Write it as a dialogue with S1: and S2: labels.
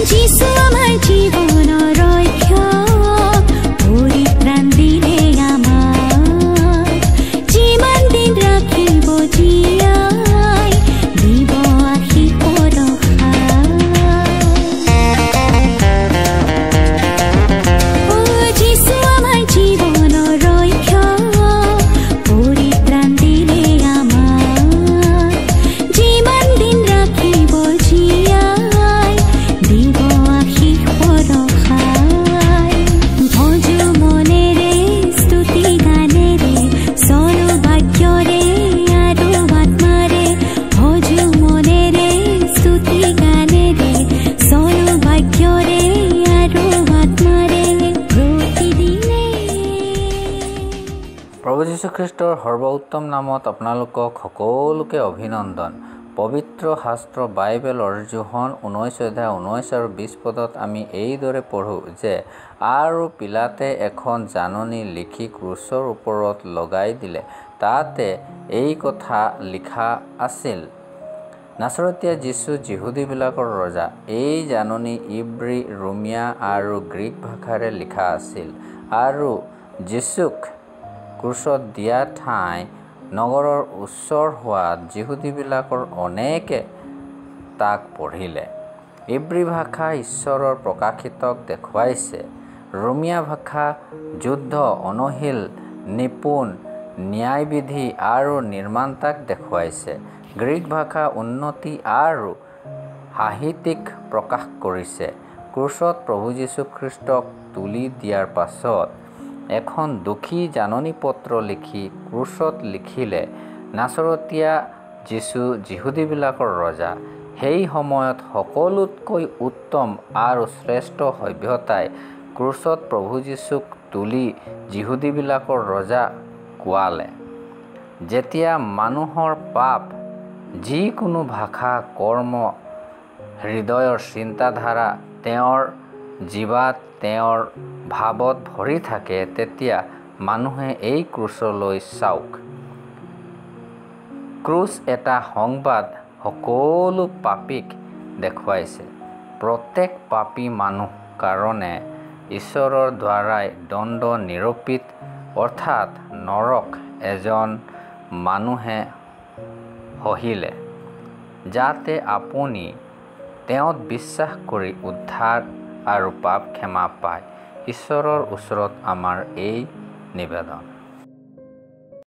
S1: যিশু আমাৰ জীৱনৰ ৰক্ষক, পৰিত্ৰাণ দিলে আমাক, যিমান দিন ৰাখিব জীয়াই, দিব আশীষ পৰখাই। যিশু আমাৰ জীৱনৰ ৰক্ষক, পৰিত্ৰাণ দিলে আমাক, যিমান দিন ৰাখিব জীয়াই, দিব আশীষ পৰখাই। ভজো মনেৰে স্তুতি গানেৰে, চলো বাক্যৰে আৰু আত্মাৰে, ভজো মনেৰে স্তুতি গানেৰে, চলো বাক্যৰে আৰু আত্মাৰে প্ৰতিদিনে।
S2: প্ৰভু যীশুখ্ৰীষ্টৰ সৰ্বোত্তম নামত আপোনালোকক সকলোকে অভিনন্দন। পবিত্ৰ শাস্ত্ৰ বাইবেলৰ যোহন 19:19 আৰু 20 পদত আমি এইদৰে পঢ়োঁ যে, আৰু পিলাতে এখন জাননী লিখি ক্ৰুচৰ ওপৰত লগাই দিলে। তাতে এই কথা লিখা আছিল, নাছৰতীয়া যীশু যিহুদীবিলাকৰ ৰজা। এই জাননী ইব্ৰী, ৰোমিয়া আৰু গ্ৰীক ভাষাৰে লিখা আছিল, আৰু যীশুক ক্ৰুচত দিয়া ঠাই নগৰৰ ওচৰ হোৱাত যিহুদীবিলাকৰ অনেকে তাক পঢ়িলে। ইব্ৰী ভাষা ঈশ্বৰৰ প্ৰকাশিতক দেখুৱাইছে, ৰোমিয়া ভাষা যুদ্ধ, অনুশীল, নিপুণ, ন্যায়বিধি আৰু নিৰ্মাণতাক দেখুৱাইছে। গ্ৰীক ভাষা উন্নতি আৰু সাহিত্যিক প্ৰকাশ কৰিছে। ক্ৰুচত প্ৰভু যীশুখ্ৰীষ্টক তুলি দিয়াৰ পাছত এখন দুখী জাননী পত্ৰ লিখি ক্ৰুচত লিখিলে, নাছৰতীয়া যীশু যিহুদীবিলাকৰ ৰজা। সেই সময়ত সকলোতকৈ উত্তম আৰু শ্ৰেষ্ঠ সভ্যতাই ক্ৰুচত প্ৰভু যীশুক তুলি যিহুদীবিলাকৰ ৰজা কোৱালে। যেতিয়া মানুহৰ পাপ, যিকোনো ভাষা, কৰ্ম, হৃদয়ৰ চিন্তাধাৰা, তেওঁৰ জিভাত, তেওঁৰ ভাৱত ভৰি থাকে, তেতিয়া মানুহে এই ক্ৰুচলৈ চাওক। ক্ৰুচ এটা সংবাদ সকলো পাপীক দেখুৱাইছে। প্ৰত্যেক পাপী মানুহ কাৰণে ঈশ্বৰৰ দ্বাৰাই দণ্ড নিৰূপিত, অৰ্থাৎ নৰক এজন মানুহে সহিলে, যাতে আপুনি তেওঁত বিশ্বাস কৰি উদ্ধাৰ আৰু পাপ ক্ষমা পায়। ঈশ্বৰৰ ওচৰত আমাৰ এই নিবেদন।